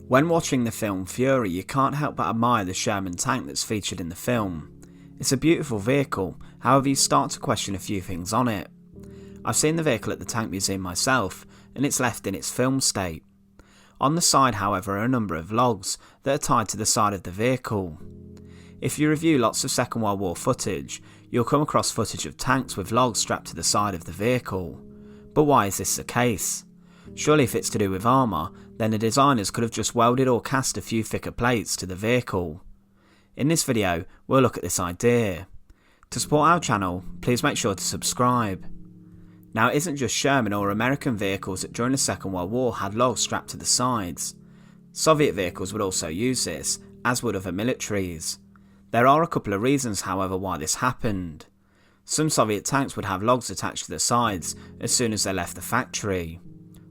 When watching the film Fury, you can't help but admire the Sherman tank that's featured in the film. It's a beautiful vehicle, however you start to question a few things on it. I've seen the vehicle at the Tank Museum myself, and it's left in its film state. On the side, however, are a number of logs that are tied to the side of the vehicle. If you review lots of Second World War footage, you'll come across footage of tanks with logs strapped to the side of the vehicle. But why is this the case? Surely if it's to do with armour, then the designers could have just welded or cast a few thicker plates to the vehicle. In this video, we'll look at this idea. To support our channel, please make sure to subscribe. Now, it isn't just Sherman or American vehicles that during the Second World War had logs strapped to the sides. Soviet vehicles would also use this, as would other militaries. There are a couple of reasons, however, why this happened. Some Soviet tanks would have logs attached to the sides as soon as they left the factory.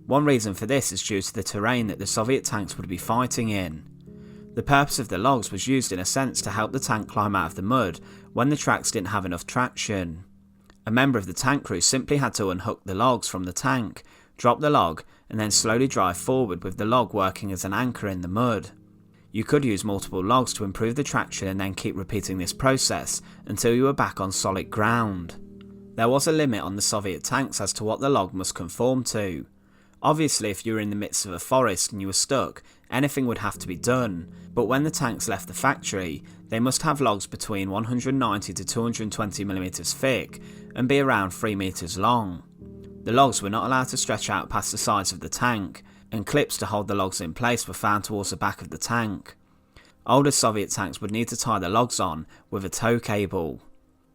One reason for this is due to the terrain that the Soviet tanks would be fighting in. The purpose of the logs was used in a sense to help the tank climb out of the mud when the tracks didn't have enough traction. A member of the tank crew simply had to unhook the logs from the tank, drop the log, and then slowly drive forward with the log working as an anchor in the mud. You could use multiple logs to improve the traction and then keep repeating this process until you were back on solid ground. There was a limit on the Soviet tanks as to what the log must conform to. Obviously, if you were in the midst of a forest and you were stuck, anything would have to be done, but when the tanks left the factory, they must have logs between 190 to 220mm thick and be around 3 meters long. The logs were not allowed to stretch out past the sides of the tank, and clips to hold the logs in place were found towards the back of the tank. Older Soviet tanks would need to tie the logs on with a tow cable.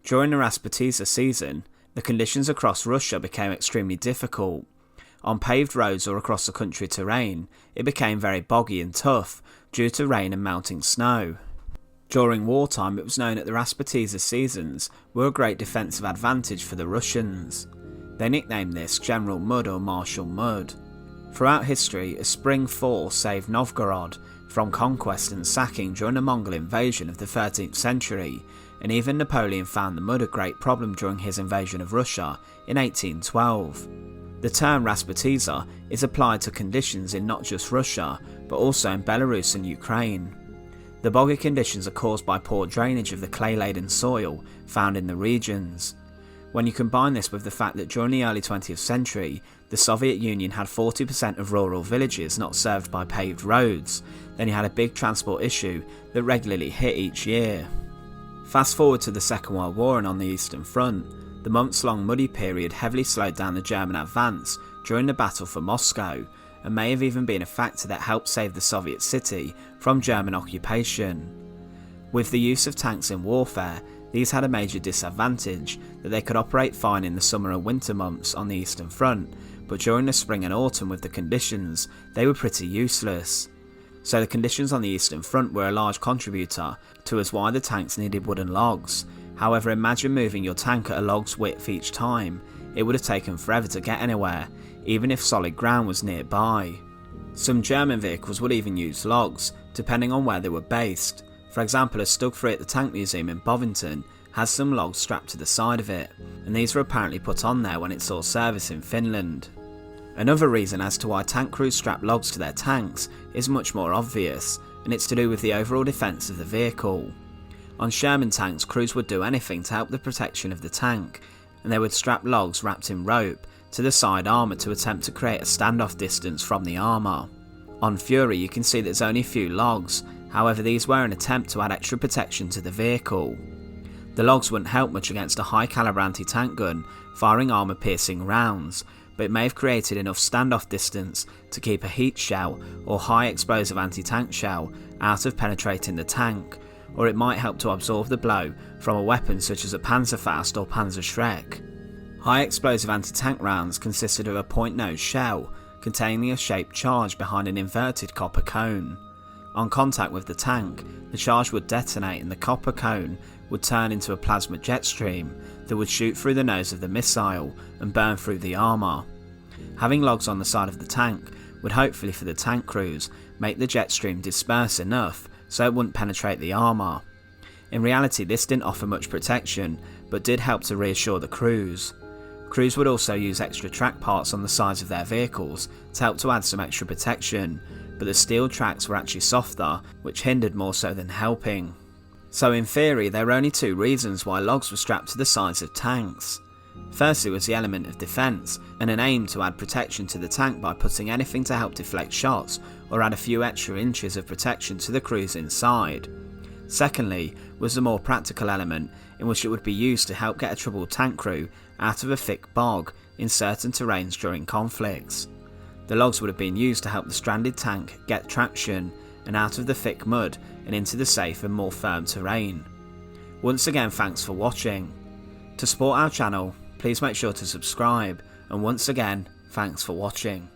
During the Rasputitsa season, the conditions across Russia became extremely difficult. On paved roads or across the country terrain, it became very boggy and tough due to rain and melting snow. During wartime, it was known that the Rasputitsa seasons were a great defensive advantage for the Russians. They nicknamed this General Mud or Martial Mud. Throughout history, a spring thaw saved Novgorod from conquest and sacking during the Mongol invasion of the 13th century, and even Napoleon found the mud a great problem during his invasion of Russia in 1812. The term Rasputitsa is applied to conditions in not just Russia, but also in Belarus and Ukraine. The boggy conditions are caused by poor drainage of the clay-laden soil found in the regions. When you combine this with the fact that during the early 20th century, the Soviet Union had 40% of rural villages not served by paved roads, then you had a big transport issue that regularly hit each year. Fast forward to the Second World War and on the Eastern Front, the months-long muddy period heavily slowed down the German advance during the battle for Moscow, and may have even been a factor that helped save the Soviet city from German occupation. With the use of tanks in warfare, these had a major disadvantage that they could operate fine in the summer and winter months on the Eastern Front, but during the spring and autumn with the conditions, they were pretty useless. So the conditions on the Eastern Front were a large contributor to why the tanks needed wooden logs. However, imagine moving your tank at a log's width each time. It would have taken forever to get anywhere, even if solid ground was nearby. Some German vehicles would even use logs, depending on where they were based. For example, a Stug 3 at the Tank Museum in Bovington has some logs strapped to the side of it, and these were apparently put on there when it saw service in Finland. Another reason as to why tank crews strap logs to their tanks is much more obvious, and it's to do with the overall defence of the vehicle. On Sherman tanks, crews would do anything to help the protection of the tank, and they would strap logs wrapped in rope to the side armour to attempt to create a standoff distance from the armour. On Fury, you can see there's only a few logs, however these were an attempt to add extra protection to the vehicle. The logs wouldn't help much against a high caliber anti-tank gun firing armour piercing rounds, but it may have created enough standoff distance to keep a heat shell or high explosive anti-tank shell out of penetrating the tank, or it might help to absorb the blow from a weapon such as a Panzerfaust or Panzerschreck. High explosive anti-tank rounds consisted of a point-nose shell containing a shaped charge behind an inverted copper cone. On contact with the tank, the charge would detonate and the copper cone would turn into a plasma jet stream that would shoot through the nose of the missile and burn through the armour. Having logs on the side of the tank would hopefully for the tank crews make the jet stream disperse enough so it wouldn't penetrate the armour. In reality, this didn't offer much protection, but did help to reassure the crews. Crews would also use extra track parts on the sides of their vehicles to help to add some extra protection, but the steel tracks were actually softer, which hindered more so than helping. So in theory, there were only two reasons why logs were strapped to the sides of tanks. Firstly was the element of defence, and an aim to add protection to the tank by putting anything to help deflect shots or add a few extra inches of protection to the crews inside. Secondly was the more practical element, in which it would be used to help get a troubled tank crew out of a thick bog in certain terrains during conflicts. The logs would have been used to help the stranded tank get traction and out of the thick mud and into the safe and more firm terrain. Once again, thanks for watching. To support our channel, please make sure to subscribe, and once again, thanks for watching.